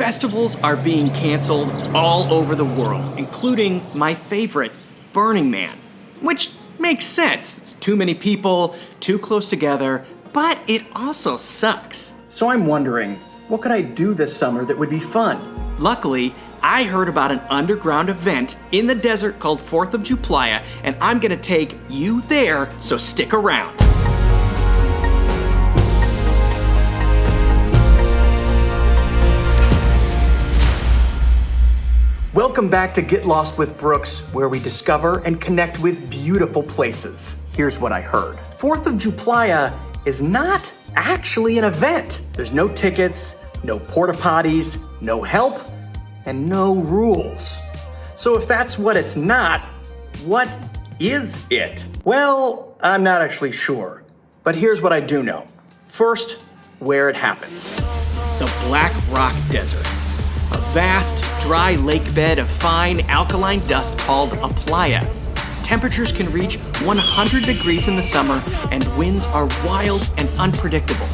Festivals are being canceled all over the world, including my favorite, Burning Man. Which makes sense. Too many people, too close together, but it also sucks. So I'm wondering, what could I do this summer that would be fun? Luckily, I heard about an underground event in the desert called 4th of Juplaya, and I'm gonna take you there, so stick around. Welcome back to Get Lost with Brooks, where we discover and connect with beautiful places. Here's what I heard. 4th of Juplaya is not actually an event. There's no tickets, no porta potties, no help, and no rules. So if that's what it's not, what is it? Well, I'm not actually sure, but here's what I do know. First, where it happens. The Black Rock Desert. A vast, dry lake bed of fine alkaline dust called a playa. Temperatures can reach 100 degrees in the summer, and winds are wild and unpredictable.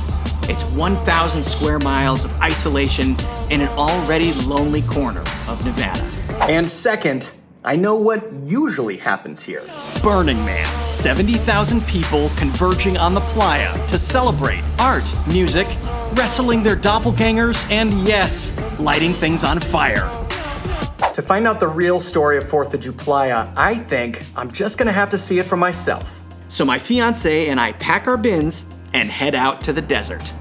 It's 1,000 square miles of isolation in an already lonely corner of Nevada. And second, I know what usually happens here. Burning Man. 70,000 people converging on the playa to celebrate art, music, wrestling their doppelgangers, and yes, lighting things on fire. To find out the real story of 4th of Juplaya, I think I'm just gonna have to see it for myself. So my fiance and I pack our bins and head out to the desert.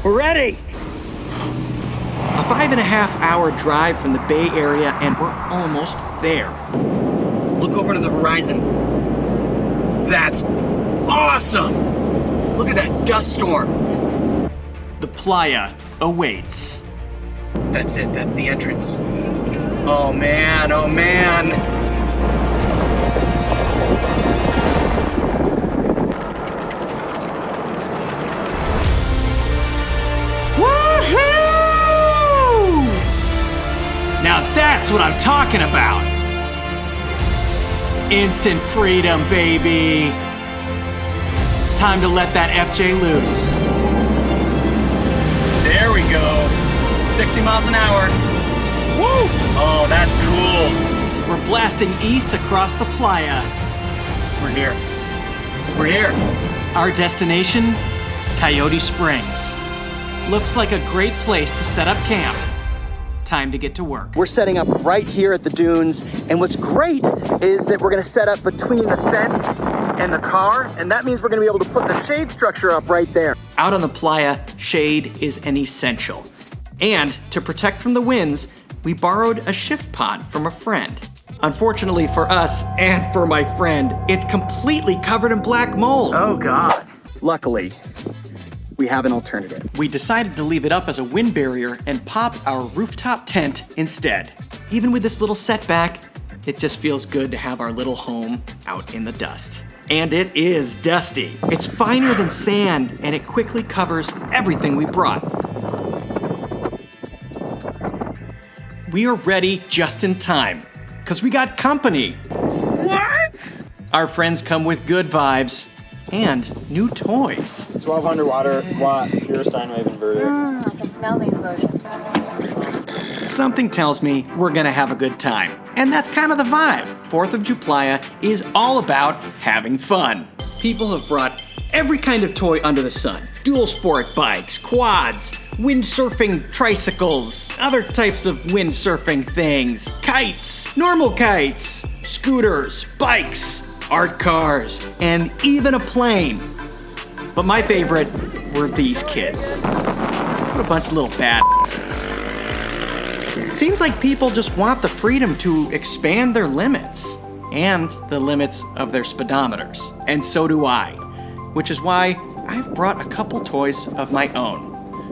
We're ready! A 5.5-hour drive from the Bay Area, and we're almost there. Look over to the horizon. That's awesome! Look at that dust storm. The playa awaits. That's it, that's the entrance. Oh man, oh man. Woohoo! Now that's what I'm talking about. Instant freedom, baby. It's time to let that FJ loose. There we go. 60 miles an hour. Woo! Oh, that's cool. We're blasting east across the playa. We're here. We're here. Our destination, Coyote Springs. Looks like a great place to set up camp. Time to get to work. We're setting up right here at the dunes, and what's great is that we're gonna set up between the fence and the car, and that means we're gonna be able to put the shade structure up right there. Out on the playa, shade is an essential. And to protect from the winds, we borrowed a shift pod from a friend. Unfortunately for us and for my friend, it's completely covered in black mold. Oh God. Luckily, we have an alternative. We decided to leave it up as a wind barrier and pop our rooftop tent instead. Even with this little setback, it just feels good to have our little home out in the dust. And it is dusty. It's finer than sand, and it quickly covers everything we brought. We are ready just in time, because we got company. What? Our friends come with good vibes and new toys. 1200 watt pure sine wave inverter. I can smell the inversion. Something tells me we're gonna have a good time. And that's kind of the vibe. 4th of Juplaya is all about having fun. People have brought every kind of toy under the sun. Dual sport bikes, quads, windsurfing tricycles, other types of windsurfing things, kites, normal kites, scooters, bikes, art cars, and even a plane. But my favorite were these kids. What a bunch of little badasses. Seems like people just want the freedom to expand their limits and the limits of their speedometers. And so do I, which is why I've brought a couple toys of my own.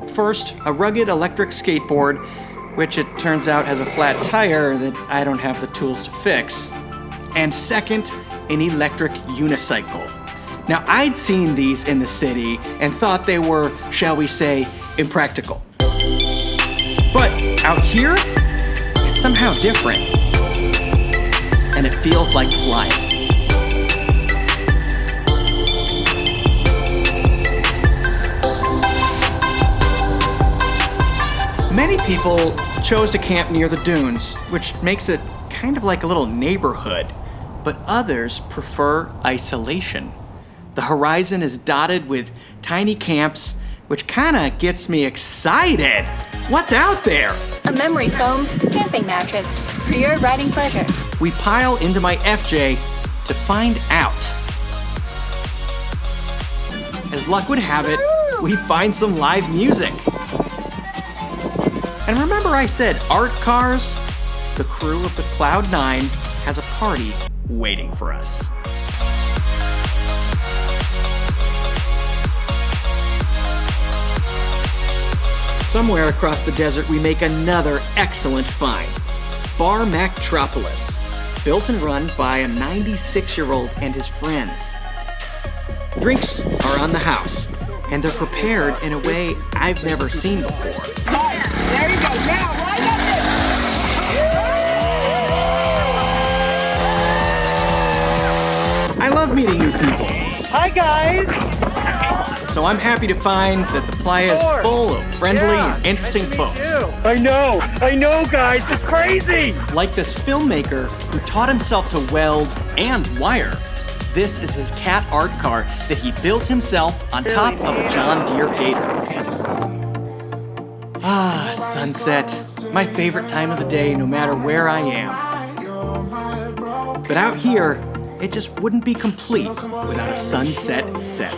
First, a rugged electric skateboard, which it turns out has a flat tire that I don't have the tools to fix. And second, an electric unicycle. Now, I'd seen these in the city and thought they were, shall we say, impractical. But out here, it's somehow different. And it feels like flying. Many people chose to camp near the dunes, which makes it kind of like a little neighborhood, but others prefer isolation. The horizon is dotted with tiny camps, which kinda gets me excited. What's out there? A memory foam camping mattress for your riding pleasure. We pile into my FJ to find out. As luck would have it, we find some live music. And remember I said art cars? The crew of the Cloud 9 has a party waiting for us. Somewhere across the desert, we make another excellent find. Bar Mactropolis, built and run by a 96-year-old and his friends. Drinks are on the house, and they're prepared in a way I've never seen before. There you go, now, right up I love meeting new people, Hi, guys. so I'm happy to find that the Playa is full of friendly and interesting folks. I know, guys. It's crazy. Like this filmmaker who taught himself to weld and wire. This is his cat art car that he built himself on top of a John Deere Gator. Ah, sunset. My favorite time of the day, no matter where I am. But out here, it just wouldn't be complete without a sunset set.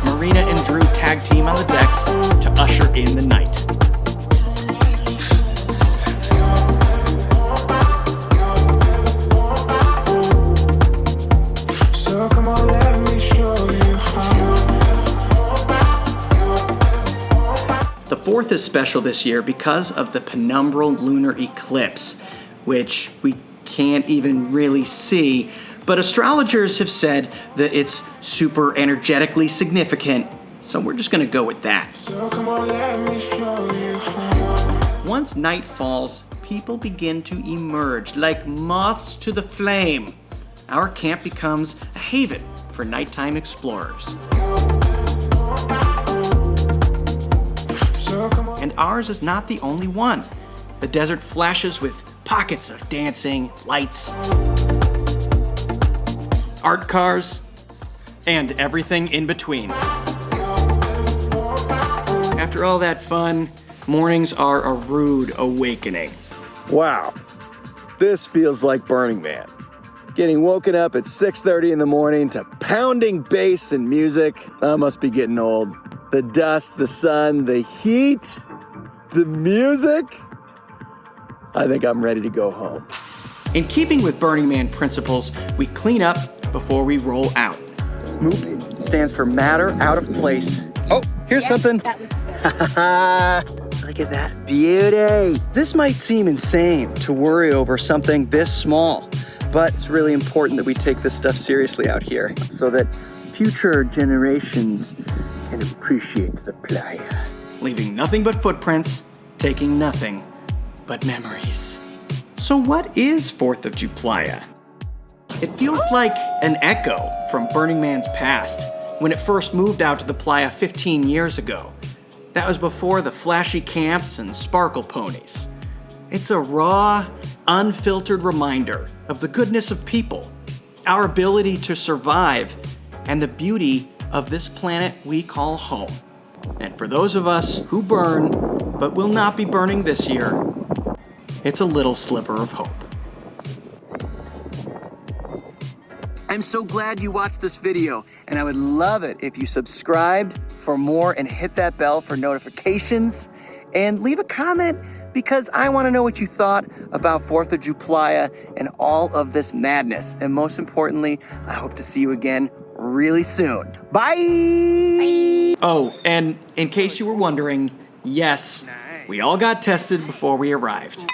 Marina and Drew tag team on the decks to usher in the night. So come on, let me show you how. The 4th is special this year because of the penumbral lunar eclipse, which we can't even really see, but astrologers have said that it's super energetically significant, so we're just gonna go with that. So come on, let me show you how. Once night falls, people begin to emerge like moths to the flame. Our camp becomes a haven for nighttime explorers. So come on. And ours is not the only one. The desert flashes with pockets of dancing, lights, art cars, and everything in between. After all that fun, mornings are a rude awakening. Wow, this feels like Burning Man. Getting woken up at 6:30 in the morning to pounding bass and music. I must be getting old. The dust, the sun, the heat, the music. I think I'm ready to go home. In keeping with Burning Man principles, we clean up before we roll out. MOOP stands for matter out of place. Oh, here's something. That was Look at that beauty. This might seem insane to worry over something this small, but it's really important that we take this stuff seriously out here so that future generations can appreciate the Playa. Leaving nothing but footprints, taking nothing but memories. So what is 4th of Juplaya? It feels like an echo from Burning Man's past, when it first moved out to the Playa 15 years ago. That was before the flashy camps and sparkle ponies. It's a raw, unfiltered reminder of the goodness of people, our ability to survive, and the beauty of this planet we call home. And for those of us who burn, but will not be burning this year, it's a little sliver of hope. I'm so glad you watched this video, and I would love it if you subscribed for more and hit that bell for notifications, and leave a comment because I want to know what you thought about 4th of Juplaya and all of this madness. And most importantly, I hope to see you again really soon. Bye! Oh, and in case you were wondering, yes, we all got tested before we arrived.